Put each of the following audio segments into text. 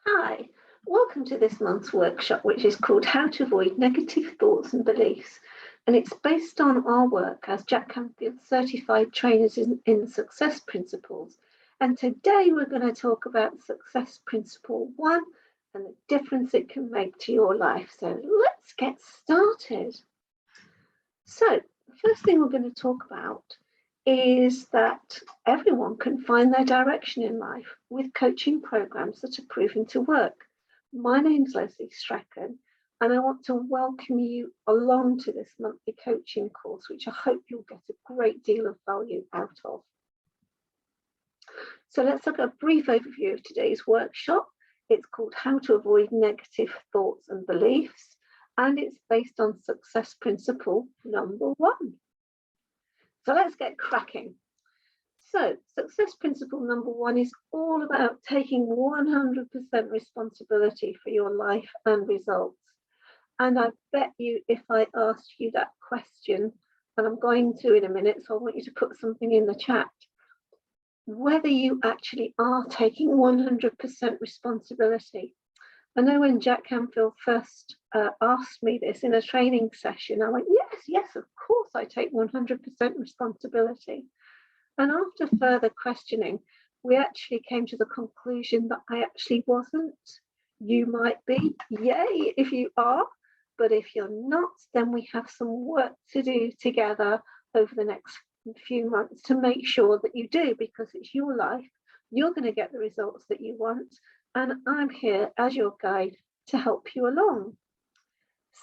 Hi, welcome to this month's workshop, which is called How to Avoid Negative Thoughts and Beliefs. And it's based on our work as Jack Canfield certified trainers in success principles. And today we're going to talk about success principle 1 and the difference it can make to your life. So let's get started. So the first thing we're going to talk about is that everyone can find their direction in life with coaching programs that are proven to work. My name's Leslie Strachan, and I want to welcome you along to this monthly coaching course, which I hope you'll get a great deal of value out of. So let's look at a brief overview of today's workshop. It's called How to Avoid Negative Thoughts and Beliefs, and it's based on success principle number 1. So let's get cracking. So success principle number 1 is all about taking 100% responsibility for your life and results. And I bet you if I asked you that question, and I'm going to in a minute, so I want you to put something in the chat, whether you actually are taking 100% responsibility. I know when Jack Canfield first asked me this in a training session, I went, yes, of course I take 100% responsibility. And after further questioning, we actually came to the conclusion that I actually wasn't. You might be, yay, if you are, but if you're not, then we have some work to do together over the next few months to make sure that you do, because it's your life. You're going to get the results that you want. And I'm here as your guide to help you along.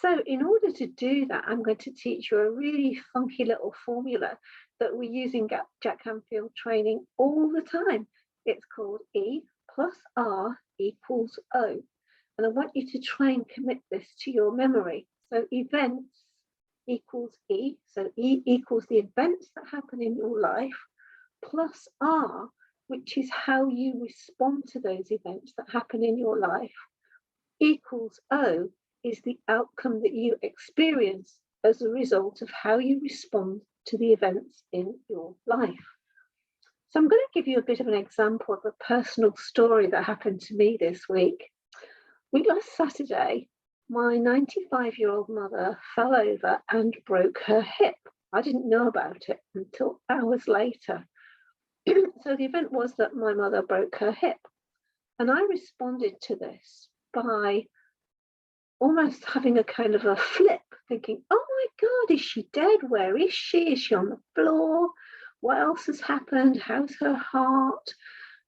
So in order to do that, I'm going to teach you a really funky little formula that we use in Jack Canfield training all the time. It's called E plus R equals O. And I want you to try and commit this to your memory. So events equals E. So E equals the events that happen in your life, plus R, which is how you respond to those events that happen in your life, equals O is the outcome that you experience as a result of how you respond to the events in your life. So I'm going to give you a bit of an example of a personal story that happened to me this week. Last Saturday, my 95-year-old mother fell over and broke her hip. I didn't know about it until hours later. So the event was that my mother broke her hip, and I responded to this by almost having a kind of a flip, thinking, oh my God, is she dead? Where is she? Is she on the floor? What else has happened? How's her heart?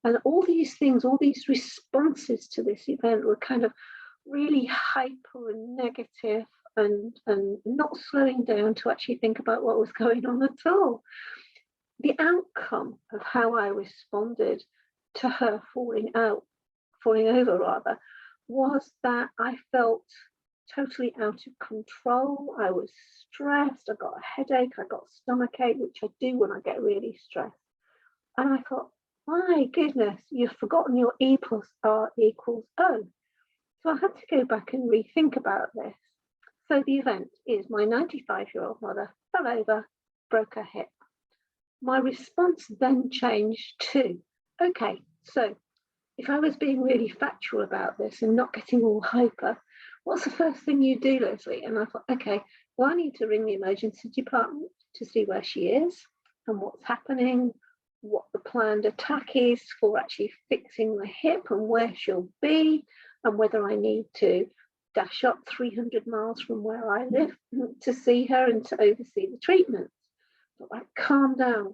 And all these things, all these responses to this event were kind of really hyper and negative and not slowing down to actually think about what was going on at all. The outcome of how I responded to her falling over, was that I felt totally out of control. I was stressed. I got a headache. I got a stomachache, which I do when I get really stressed. And I thought, my goodness, you've forgotten your E plus R equals O. So I had to go back and rethink about this. So the event is my 95-year-old mother fell over, broke her hip. My response then changed to, okay, so if I was being really factual about this and not getting all hyper, what's the first thing you do, Leslie? And I thought, okay, well, I need to ring the emergency department to see where she is and what's happening, what the planned attack is for actually fixing the hip and where she'll be, and whether I need to dash up 300 miles from where I live to see her and to oversee the treatment. But like, calm down,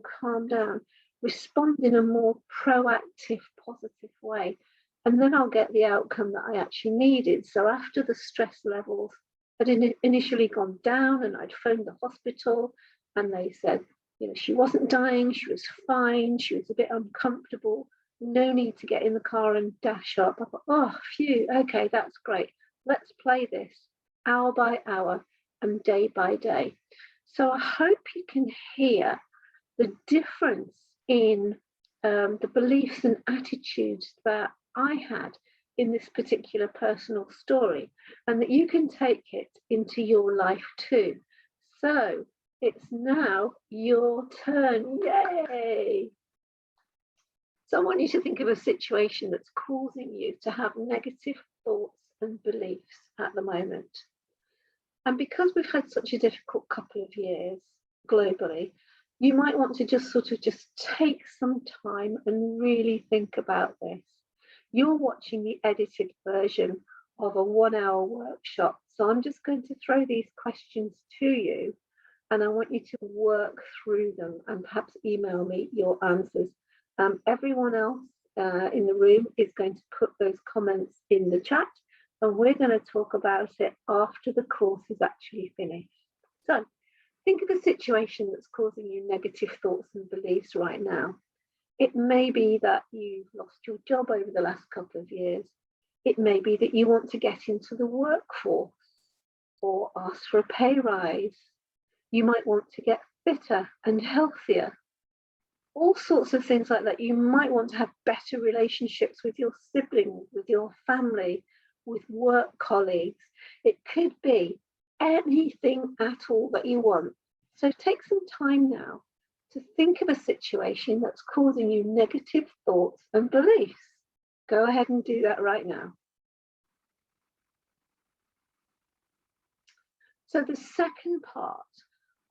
respond in a more proactive, positive way, and then I'll get the outcome that I actually needed. So after the stress levels had initially gone down and I'd phoned the hospital and they said, she wasn't dying, she was fine, she was a bit uncomfortable, no need to get in the car and dash up. I thought, oh, phew, okay, that's great. Let's play this hour by hour and day by day. So I hope you can hear the difference in the beliefs and attitudes that I had in this particular personal story, and that you can take it into your life too. So it's now your turn. Yay! So I want you to think of a situation that's causing you to have negative thoughts and beliefs at the moment. And because we've had such a difficult couple of years globally, you might want to just take some time and really think about this. You're watching the edited version of a 1-hour workshop. So I'm just going to throw these questions to you, and I want you to work through them and perhaps email me your answers. Everyone else in the room is going to put those comments in the chat, and we're going to talk about it after the course is actually finished. So think of a situation that's causing you negative thoughts and beliefs right now. It may be that you've lost your job over the last couple of years. It may be that you want to get into the workforce or ask for a pay rise. You might want to get fitter and healthier. All sorts of things like that. You might want to have better relationships with your siblings, with your family, with work colleagues. It could be anything at all that you want. So take some time now to think of a situation that's causing you negative thoughts and beliefs. Go ahead and do that right now. So the second part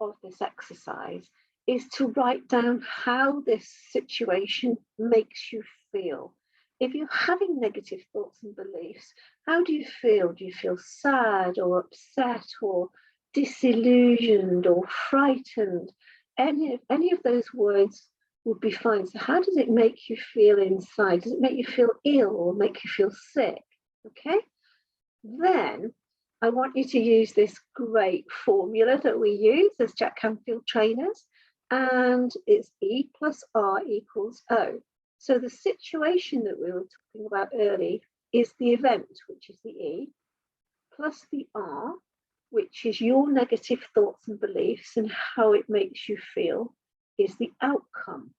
of this exercise is to write down how this situation makes you feel. If you're having negative thoughts and beliefs, how do you feel? Do you feel sad or upset or disillusioned or frightened? Any of those words would be fine. So how does it make you feel inside? Does it make you feel ill or make you feel sick? Okay. Then I want you to use this great formula that we use as Jack Canfield trainers, and it's E plus R equals O. So the situation that we were talking about early is the event, which is the E, plus the R, which is your negative thoughts and beliefs and how it makes you feel, is the outcome.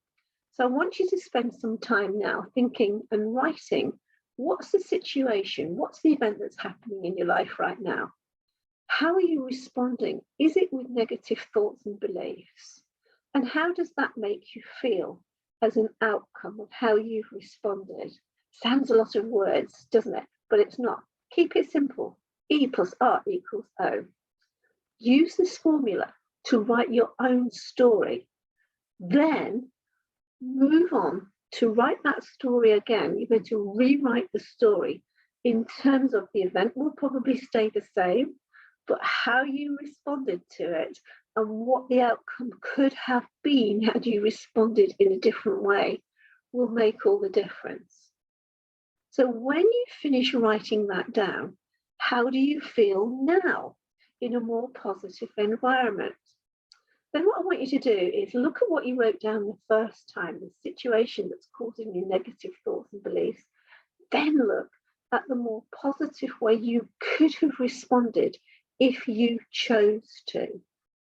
So I want you to spend some time now thinking and writing, what's the situation? What's the event that's happening in your life right now? How are you responding? Is it with negative thoughts and beliefs? And how does that make you feel as an outcome of how you've responded? Sounds a lot of words, doesn't it? But it's not. Keep it simple. E plus R equals O. Use this formula to write your own story. Then move on to write that story again. You're going to rewrite the story in terms of the event will probably stay the same, but how you responded to it and what the outcome could have been had you responded in a different way will make all the difference. So when you finish writing that down, how do you feel now in a more positive environment? Then what I want you to do is look at what you wrote down the first time, the situation that's causing you negative thoughts and beliefs. Then look at the more positive way you could have responded if you chose to.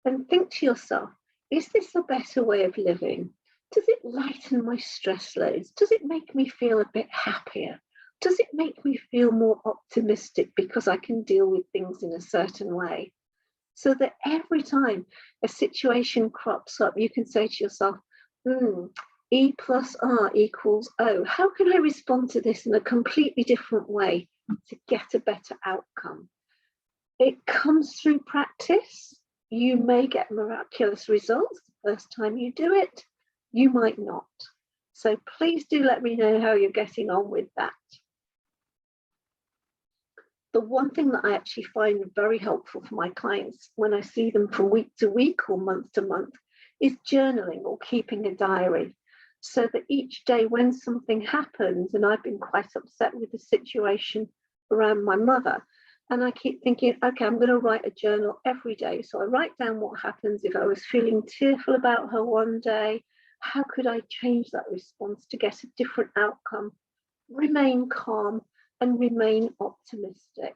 And think to yourself, is this a better way of living? Does it lighten my stress loads? Does it make me feel a bit happier? Does it make me feel more optimistic because I can deal with things in a certain way? So that every time a situation crops up, you can say to yourself, E plus R equals O. How can I respond to this in a completely different way to get a better outcome? It comes through practice. You may get miraculous results the first time you do it. You might not. So please do let me know how you're getting on with that. The one thing that I actually find very helpful for my clients when I see them from week to week or month to month is journaling or keeping a diary, so that each day when something happens, and I've been quite upset with the situation around my mother, and I keep thinking, okay, I'm going to write a journal every day. So I write down what happens if I was feeling tearful about her one day. How could I change that response to get a different outcome, remain calm, and remain optimistic?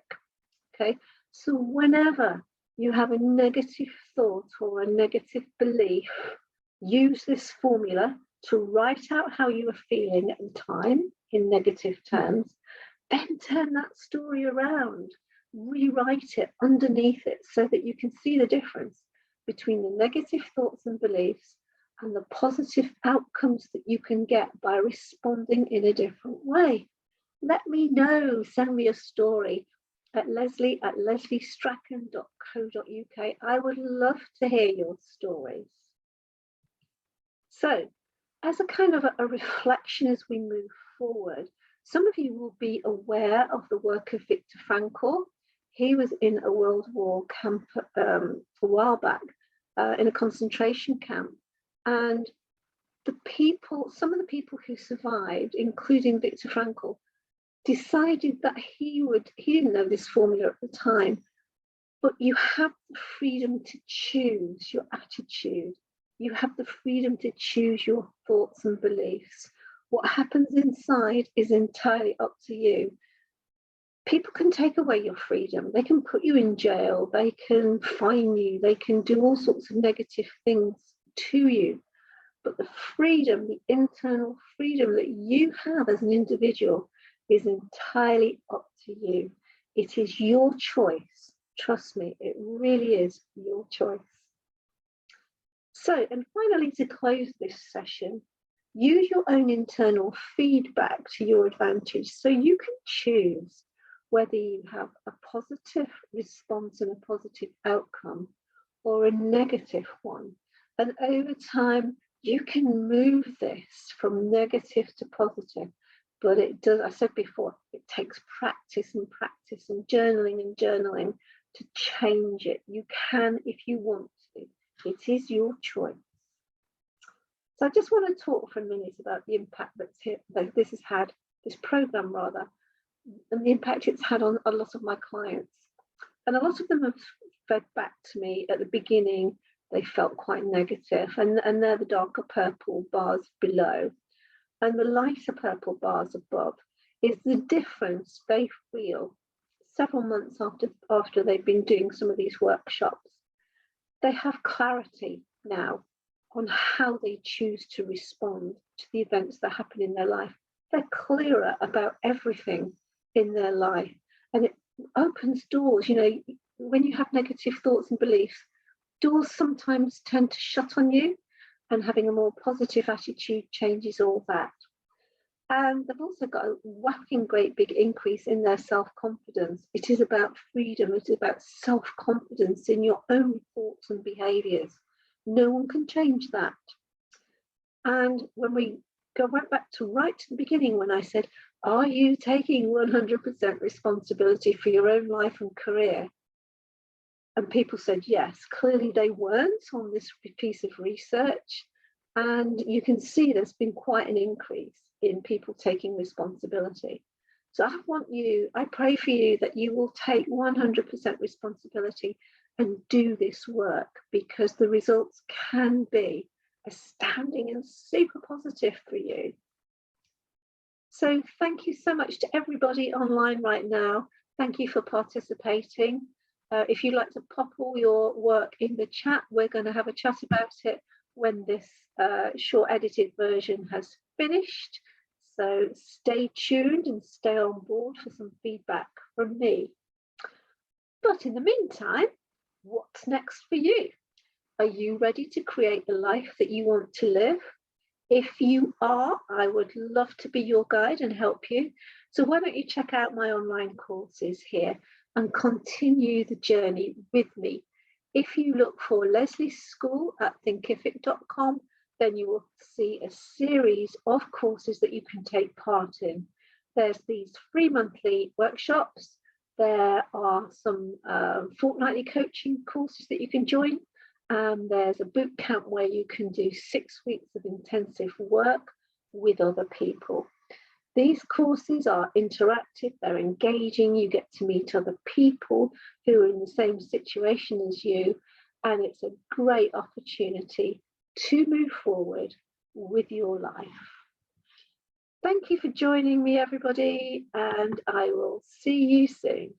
Okay, so whenever you have a negative thought or a negative belief, use this formula to write out how you are feeling at the time in negative terms, then turn that story around, rewrite it underneath it so that you can see the difference between the negative thoughts and beliefs and the positive outcomes that you can get by responding in a different way. Let me know. Send me a story at leslie@lesliestrachan.co.uk. I would love to hear your stories. So, as a kind of a reflection as we move forward, some of you will be aware of the work of Viktor Frankl. He was in a World War camp a while back, in a concentration camp. And some of the people who survived, including Viktor Frankl, decided that he didn't know this formula at the time, but you have the freedom to choose your attitude. You have the freedom to choose your thoughts and beliefs. What happens inside is entirely up to you. People can take away your freedom. They can put you in jail. They can fine you. They can do all sorts of negative things to you. But the freedom, the internal freedom that you have as an individual is entirely up to you. It is your choice. Trust me, it really is your choice. So, and finally, to close this session, use your own internal feedback to your advantage so you can choose whether you have a positive response and a positive outcome or a negative one. And over time, you can move this from negative to positive. But it does, I said before, it takes practice and journaling to change it. You can if you want to. It is your choice. So I just want to talk for a minute about the impact that this has had, this program rather, and the impact it's had on a lot of my clients. And a lot of them have fed back to me at the beginning. They felt quite negative, and they're the darker purple bars below. And the lighter purple bars above is the difference they feel several months after they've been doing some of these workshops. They have clarity now on how they choose to respond to the events that happen in their life. They're clearer about everything in their life, and it opens doors. You know, when you have negative thoughts and beliefs, doors sometimes tend to shut on you, and having a more positive attitude changes all that. And they've also got a whacking great big increase in their self-confidence. It is about freedom. It is about self-confidence in your own thoughts and behaviours. No one can change that. And when we go back to the beginning, when I said, are you taking 100% responsibility for your own life and career? And people said yes. Clearly they weren't on this piece of research. And you can see there's been quite an increase in people taking responsibility. So I pray for you that you will take 100% responsibility and do this work, because the results can be astounding and super positive for you. So thank you so much to everybody online right now. Thank you for participating. If you'd like to pop all your work in the chat, we're going to have a chat about it when this short edited version has finished. So stay tuned and stay on board for some feedback from me. But in the meantime, what's next for you? Are you ready to create the life that you want to live? If you are, I would love to be your guide and help you. So why don't you check out my online courses here and continue the journey with me. If you look for Leslie's School at thinkific.com, then you will see a series of courses that you can take part in. There's these free monthly workshops. There are some fortnightly coaching courses that you can join. And there's a boot camp where you can do 6 weeks of intensive work with other people. These courses are interactive, they're engaging, you get to meet other people who are in the same situation as you, and it's a great opportunity to move forward with your life. Thank you for joining me, everybody, and I will see you soon.